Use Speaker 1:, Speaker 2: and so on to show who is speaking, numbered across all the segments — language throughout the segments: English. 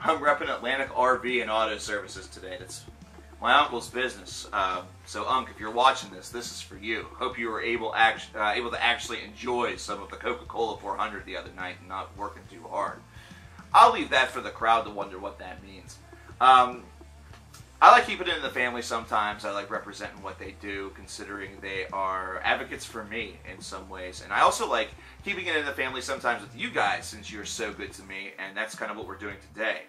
Speaker 1: I'm repping Atlantic RV and Auto Services today. That's my uncle's business. So, Unc, if you're watching this, this is for you. Hope you were able to actually enjoy some of the Coca-Cola 400 the other night and not working too hard. I'll leave that for the crowd to wonder what that means. I like keeping it in the family sometimes. I like representing what they do, considering they are advocates for me in some ways. And I also like keeping it in the family sometimes with you guys, since you're so good to me, and that's kind of what we're doing today.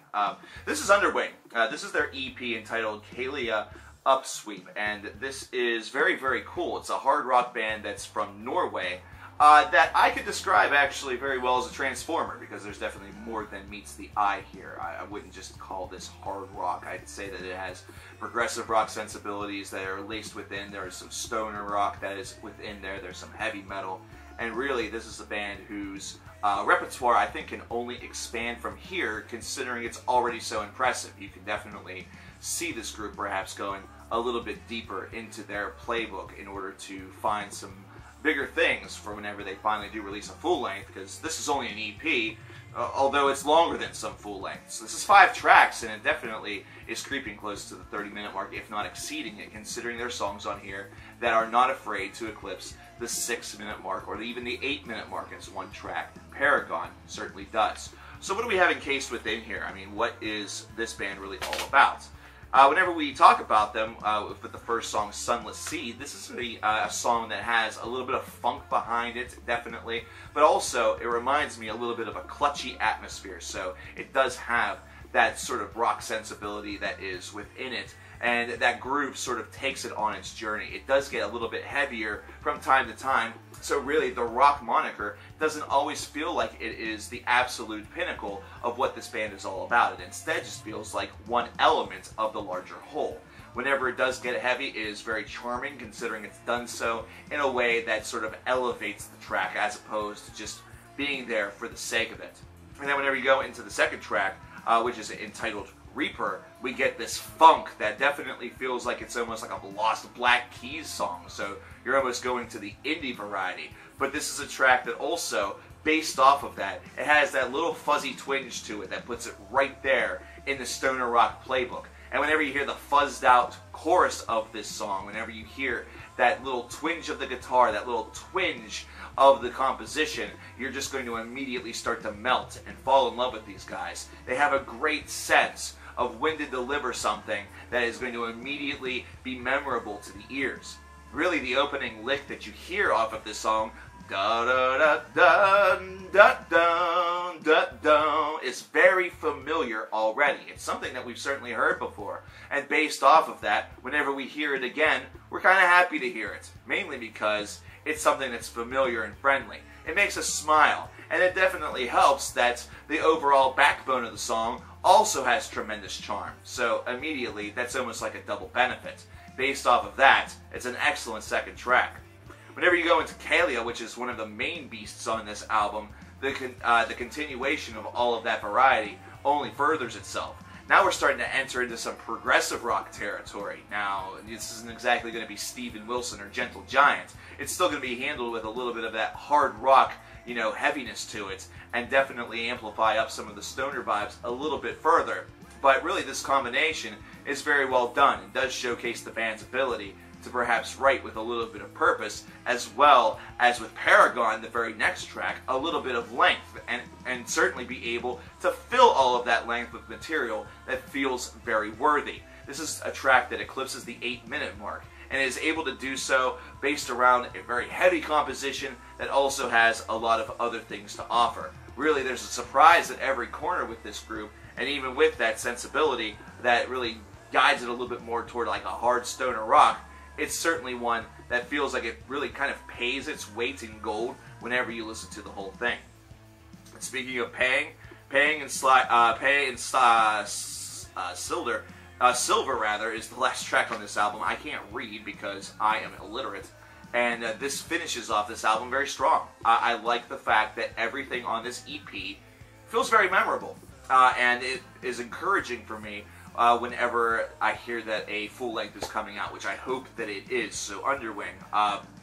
Speaker 1: This is Underwing. This is their EP entitled KAELA UPSWEEP, and this is very, very cool. It's a hard rock band that's from Norway that I could describe actually very well as a transformer, because there's definitely more than meets the eye here. I wouldn't just call this hard rock. I'd say that it has progressive rock sensibilities that are laced within. There is some stoner rock that is within there. There's some heavy metal. And really, this is a band whose repertoire I think can only expand from here, considering it's already so impressive. You can definitely see this group perhaps going a little bit deeper into their playbook in order to find some bigger things for whenever they finally do release a full length, because this is only an EP, although it's longer than some full lengths. This is 5 tracks, and it definitely is creeping close to the 30-minute mark, if not exceeding it, considering there are songs on here that are not afraid to eclipse the 6-minute mark, or even the 8-minute mark as one track. Paragon certainly does. So what do we have encased within here? I mean, what is this band really all about? Whenever we talk about them, with the first song, Sunless Sea, this is a song that has a little bit of funk behind it, definitely, but also it reminds me a little bit of a clutchy atmosphere, so it does have that sort of rock sensibility that is within it, and that groove sort of takes it on its journey. It does get a little bit heavier from time to time, so really the rock moniker doesn't always feel like it is the absolute pinnacle of what this band is all about. It instead just feels like one element of the larger whole. Whenever it does get heavy, it is very charming, considering it's done so in a way that sort of elevates the track as opposed to just being there for the sake of it. And then whenever you go into the second track, which is entitled Reaper, we get this funk that definitely feels like it's almost like a Lost Black Keys song, so you're almost going to the indie variety. But this is a track that also, based off of that, it has that little fuzzy twinge to it that puts it right there in the stoner rock playbook. And whenever you hear the fuzzed out chorus of this song, whenever you hear that little twinge of the guitar, that little twinge of the composition, you're just going to immediately start to melt and fall in love with these guys. They have a great sense of when to deliver something that is going to immediately be memorable to the ears. Really, the opening lick that you hear off of this song, da da da da da da da da, is very familiar already. It's something that we've certainly heard before, and based off of that, whenever we hear it again, we're kind of happy to hear it, mainly because it's something that's familiar and friendly. It makes us smile, and it definitely helps that the overall backbone of the song also has tremendous charm. So immediately, that's almost like a double benefit. Based off of that, it's an excellent second track. Whenever you go into KAELA, which is one of the main beasts on this album, the continuation of all of that variety only furthers itself. Now we're starting to enter into some progressive rock territory. Now, this isn't exactly going to be Steven Wilson or Gentle Giant. It's still going to be handled with a little bit of that hard rock, you know, heaviness to it, and definitely amplify up some of the stoner vibes a little bit further. But really, this combination is very well done and does showcase the band's ability to perhaps write with a little bit of purpose, as well as with Paragon, the very next track, a little bit of length, and certainly be able to fill all of that length with material that feels very worthy. This is a track that eclipses the 8-minute mark, and is able to do so based around a very heavy composition that also has a lot of other things to offer. Really, there's a surprise at every corner with this group, and even with that sensibility that really guides it a little bit more toward like a hard stoner rock, it's certainly one that feels like it really kind of pays its weight in gold whenever you listen to the whole thing. And speaking of Silver rather is the last track on this album. I can't read because I am illiterate, and this finishes off this album very strong. I like the fact that everything on this EP feels very memorable, and it is encouraging for me whenever I hear that a full length is coming out, which I hope that it is. So Underwing,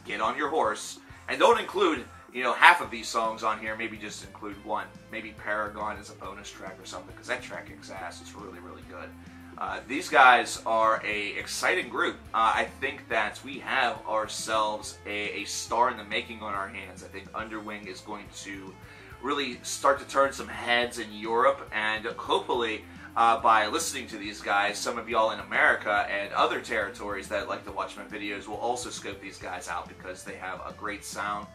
Speaker 1: get on your horse, and don't include you know, half of these songs on here, maybe just include one. Maybe Paragon is a bonus track or something, because that track kicks ass. It's really, really good. These guys are a exciting group. I think that we have ourselves a star in the making on our hands. I think Underwing is going to really start to turn some heads in Europe, and hopefully by listening to these guys, some of y'all in America and other territories that like to watch my videos will also scope these guys out, because they have a great sound.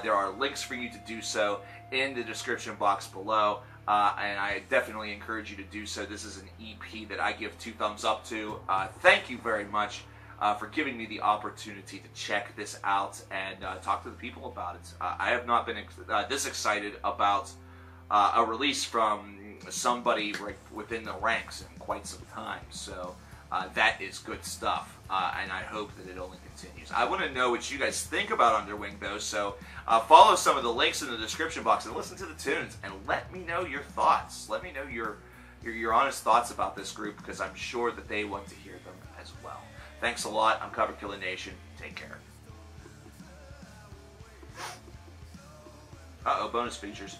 Speaker 1: There are links for you to do so in the description box below, and I definitely encourage you to do so. This is an EP that I give 2 thumbs up to. Thank you very much for giving me the opportunity to check this out and talk to the people about it. I have not been this excited about a release from somebody right within the ranks in quite some time, so that is good stuff, and I hope that it only continues. I want to know what you guys think about Underwing, though, so follow some of the links in the description box and listen to the tunes, and let me know your thoughts. Let me know your honest thoughts about this group, because I'm sure that they want to hear them as well. Thanks a lot. I'm coverkillernation. Take care. Uh-oh, bonus features.